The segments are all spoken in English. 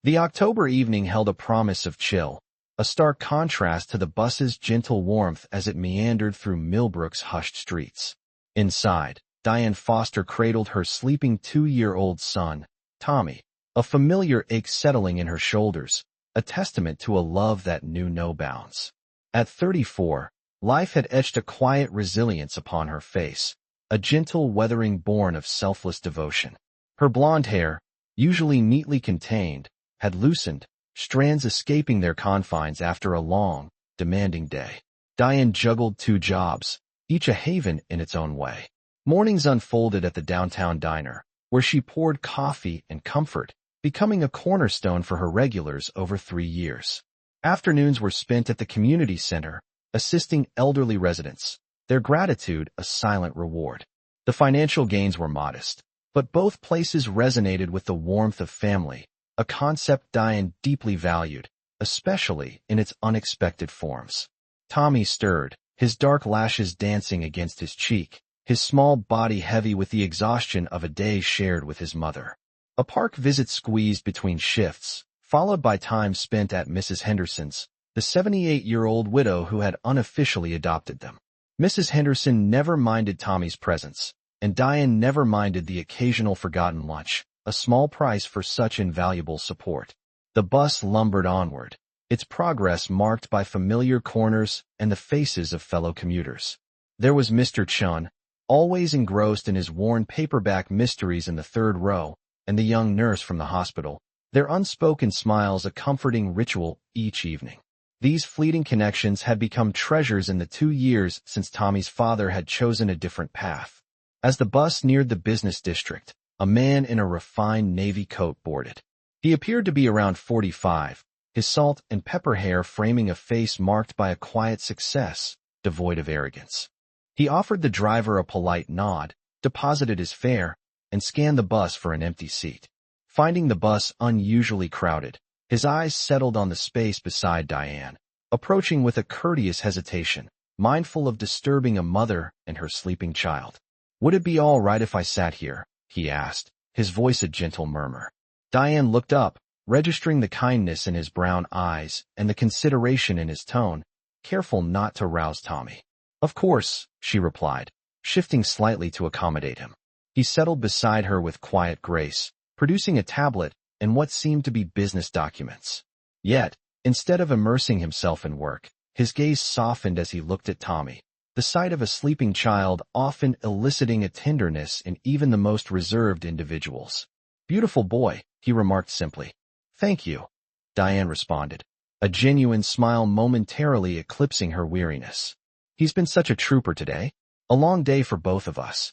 The October evening held a promise of chill, a stark contrast to the bus's gentle warmth as it meandered through Millbrook's hushed streets. Inside, Diane Foster cradled her sleeping 2-year-old son, Tommy, a familiar ache settling in her shoulders, a testament to a love that knew no bounds. At 34, life had etched a quiet resilience upon her face, a gentle weathering born of selfless devotion. Her blonde hair, usually neatly contained, had loosened, strands escaping their confines after a long, demanding day. Diane juggled 2 jobs, each a haven in its own way. Mornings unfolded at the downtown diner, where she poured coffee and comfort, becoming a cornerstone for her regulars over 3 years. Afternoons were spent at the community center, assisting elderly residents, their gratitude a silent reward. The financial gains were modest, but both places resonated with the warmth of family, a concept Diane deeply valued, especially in its unexpected forms. Tommy stirred, his dark lashes dancing against his cheek, his small body heavy with the exhaustion of a day shared with his mother. A park visit squeezed between shifts, followed by time spent at Mrs. Henderson's, the 78-year-old widow who had unofficially adopted them. Mrs. Henderson never minded Tommy's presence, and Diane never minded the occasional forgotten lunch, a small price for such invaluable support. The bus lumbered onward, its progress marked by familiar corners and the faces of fellow commuters. There was Mr. Chun, always engrossed in his worn paperback mysteries in the 3rd row, and the young nurse from the hospital, their unspoken smiles a comforting ritual each evening. These fleeting connections had become treasures in the 2 years since Tommy's father had chosen a different path. As the bus neared the business district, a man in a refined navy coat boarded. He appeared to be around 45, his salt and pepper hair framing a face marked by a quiet success, devoid of arrogance. He offered the driver a polite nod, deposited his fare, and scanned the bus for an empty seat. Finding the bus unusually crowded, his eyes settled on the space beside Diane, approaching with a courteous hesitation, mindful of disturbing a mother and her sleeping child. "Would it be all right if I sat here?" he asked, his voice a gentle murmur. Diane looked up, registering the kindness in his brown eyes and the consideration in his tone, careful not to rouse Tommy. "Of course," she replied, shifting slightly to accommodate him. He settled beside her with quiet grace, producing a tablet and what seemed to be business documents. Yet, instead of immersing himself in work, his gaze softened as he looked at Tommy, the sight of a sleeping child often eliciting a tenderness in even the most reserved individuals. "Beautiful boy," he remarked simply. "Thank you," Diane responded, a genuine smile momentarily eclipsing her weariness. "He's been such a trooper today. A long day for both of us."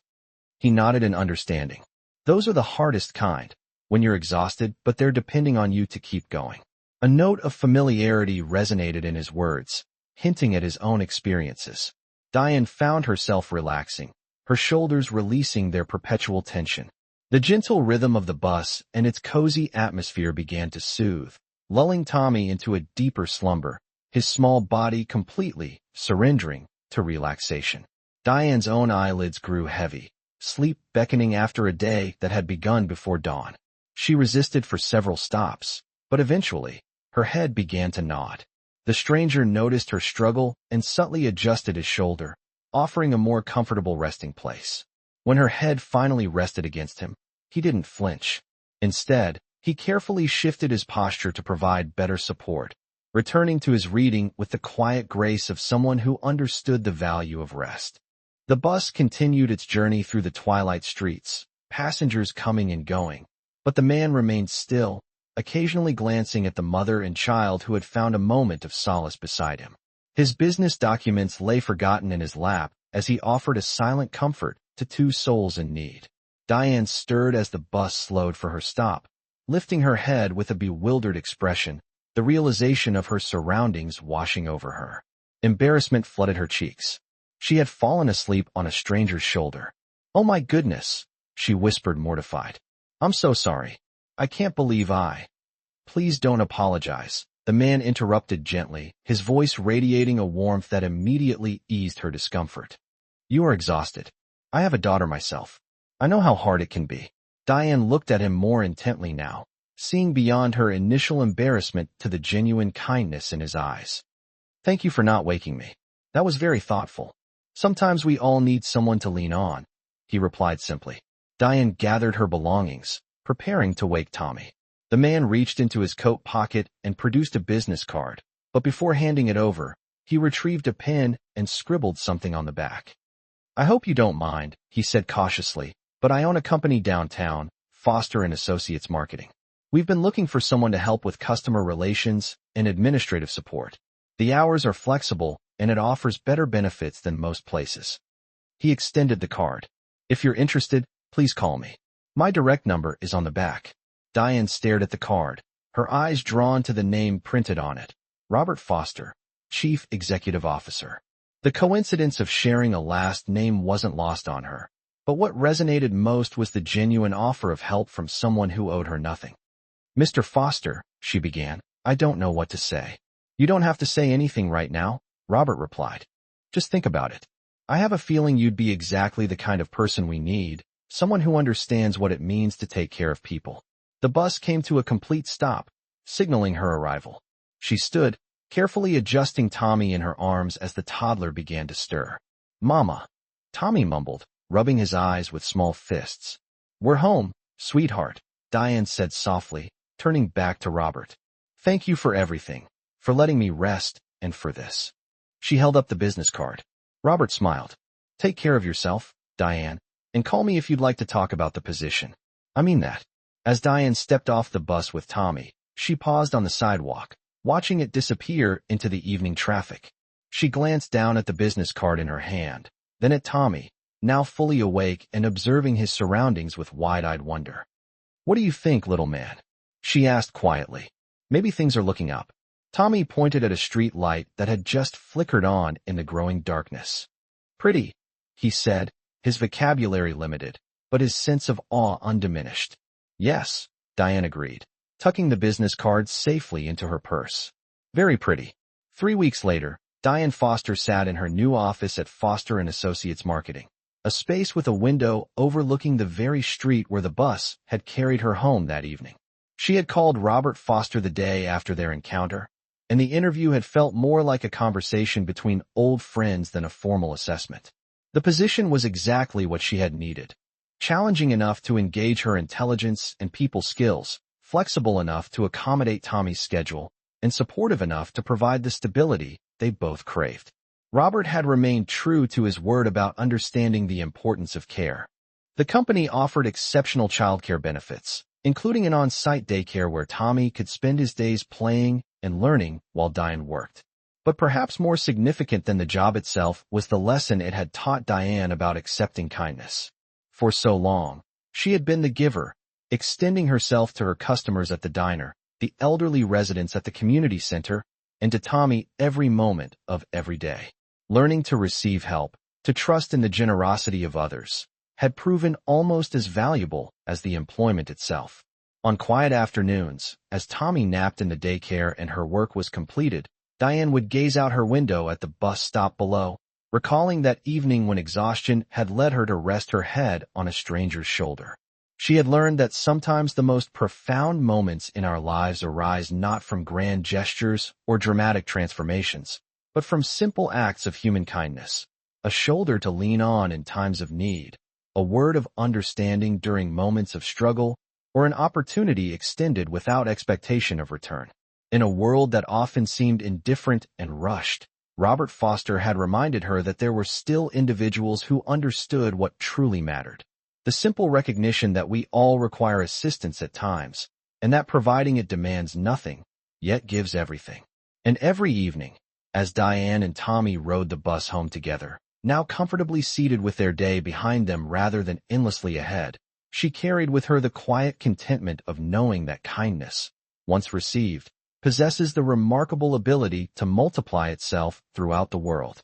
He nodded in understanding. "Those are the hardest kind, when you're exhausted but they're depending on you to keep going." A note of familiarity resonated in his words, hinting at his own experiences. Diane found herself relaxing, her shoulders releasing their perpetual tension. The gentle rhythm of the bus and its cozy atmosphere began to soothe, lulling Tommy into a deeper slumber, his small body completely surrendering to relaxation. Diane's own eyelids grew heavy, sleep beckoning after a day that had begun before dawn. She resisted for several stops, but eventually, her head began to nod. The stranger noticed her struggle and subtly adjusted his shoulder, offering a more comfortable resting place. When her head finally rested against him, he didn't flinch. Instead, he carefully shifted his posture to provide better support, returning to his reading with the quiet grace of someone who understood the value of rest. The bus continued its journey through the twilight streets, passengers coming and going, but the man remained still, occasionally glancing at the mother and child who had found a moment of solace beside him. His business documents lay forgotten in his lap as he offered a silent comfort to 2 souls in need. Diane stirred as the bus slowed for her stop, lifting her head with a bewildered expression, the realization of her surroundings washing over her. Embarrassment flooded her cheeks. She had fallen asleep on a stranger's shoulder. "Oh my goodness," she whispered mortified. "I'm so sorry. I can't believe I—" "Please don't apologize," the man interrupted gently, his voice radiating a warmth that immediately eased her discomfort. "You are exhausted. I have a daughter myself. I know how hard it can be." Diane looked at him more intently now, seeing beyond her initial embarrassment to the genuine kindness in his eyes. "Thank you for not waking me. That was very thoughtful. Sometimes we all need someone to lean on," he replied simply. Diane gathered her belongings, preparing to wake Tommy. The man reached into his coat pocket and produced a business card, but before handing it over, he retrieved a pen and scribbled something on the back. "I hope you don't mind," he said cautiously, "but I own a company downtown, Foster & Associates Marketing. We've been looking for someone to help with customer relations and administrative support. The hours are flexible, and it offers better benefits than most places." He extended the card. "If you're interested, please call me. My direct number is on the back." Diane stared at the card, her eyes drawn to the name printed on it. Robert Foster, Chief Executive Officer. The coincidence of sharing a last name wasn't lost on her, but what resonated most was the genuine offer of help from someone who owed her nothing. "Mr. Foster," she began, "I don't know what to say." "You don't have to say anything right now," Robert replied. "Just think about it. I have a feeling you'd be exactly the kind of person we need, someone who understands what it means to take care of people." The bus came to a complete stop, signaling her arrival. She stood, carefully adjusting Tommy in her arms as the toddler began to stir. "Mama," Tommy mumbled, rubbing his eyes with small fists. "We're home, sweetheart," Diane said softly, turning back to Robert. "Thank you for everything, for letting me rest, and for this." She held up the business card. Robert smiled. "Take care of yourself, Diane, and call me if you'd like to talk about the position. I mean that." As Diane stepped off the bus with Tommy, she paused on the sidewalk, watching it disappear into the evening traffic. She glanced down at the business card in her hand, then at Tommy, now fully awake and observing his surroundings with wide-eyed wonder. "What do you think, little man?" she asked quietly. "Maybe things are looking up." Tommy pointed at a street light that had just flickered on in the growing darkness. "Pretty," he said, his vocabulary limited, but his sense of awe undiminished. "Yes," Diane agreed, tucking the business card safely into her purse. "Very pretty." 3 weeks later, Diane Foster sat in her new office at Foster & Associates Marketing, a space with a window overlooking the very street where the bus had carried her home that evening. She had called Robert Foster the day after their encounter, and the interview had felt more like a conversation between old friends than a formal assessment. The position was exactly what she had needed. Challenging enough to engage her intelligence and people skills, flexible enough to accommodate Tommy's schedule, and supportive enough to provide the stability they both craved. Robert had remained true to his word about understanding the importance of care. The company offered exceptional childcare benefits, including an on-site daycare where Tommy could spend his days playing and learning while Diane worked. But perhaps more significant than the job itself was the lesson it had taught Diane about accepting kindness. For so long, she had been the giver, extending herself to her customers at the diner, the elderly residents at the community center, and to Tommy every moment of every day. Learning to receive help, to trust in the generosity of others, had proven almost as valuable as the employment itself. On quiet afternoons, as Tommy napped in the daycare and her work was completed, Diane would gaze out her window at the bus stop below, recalling that evening when exhaustion had led her to rest her head on a stranger's shoulder. She had learned that sometimes the most profound moments in our lives arise not from grand gestures or dramatic transformations, but from simple acts of human kindness, a shoulder to lean on in times of need, a word of understanding during moments of struggle, or an opportunity extended without expectation of return. In a world that often seemed indifferent and rushed, Robert Foster had reminded her that there were still individuals who understood what truly mattered. The simple recognition that we all require assistance at times, and that providing it demands nothing, yet gives everything. And every evening, as Diane and Tommy rode the bus home together, now comfortably seated with their day behind them rather than endlessly ahead, she carried with her the quiet contentment of knowing that kindness, once received, possesses the remarkable ability to multiply itself throughout the world.